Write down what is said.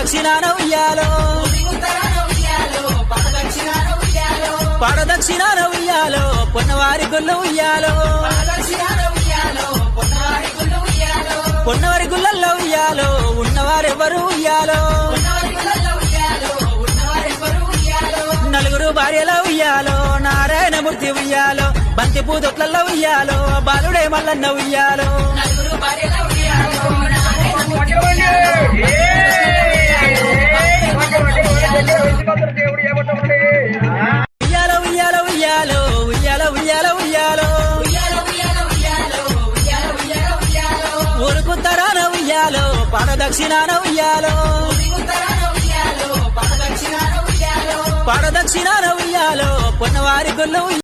పడదక్షిణాన ఉయ్యాలో పడదక్షిణాన ఉయ్యాలో పొన్నవారి గుళ్ళు ఉయ్యాలో పొన్నవారి గుళ్ళల్లో ఉయ్యాలో ఉన్నవారెవ్వరు ఉయ్యాలో నలుగురు భార్యల ఉయ్యాలో నారాయణమూర్తి ఉయ్యాలో బంతి పూదొట్లలో ఉయ్యాలో బాలుడే మల్లన్న ఉయ్యాలో ఉయ్యాలో ఉయ్యాలో ఉయ్యాలో ఉయ్యాలో ఉయ్యాలో ఉయ్యాలో ఊరుకుత్తరాన ఉయ్యాలో పడదక్షిణాన ఉయ్యాలో పడదక్షిణాన ఉయ్యాలో పొన్నవారి గుళ్ళు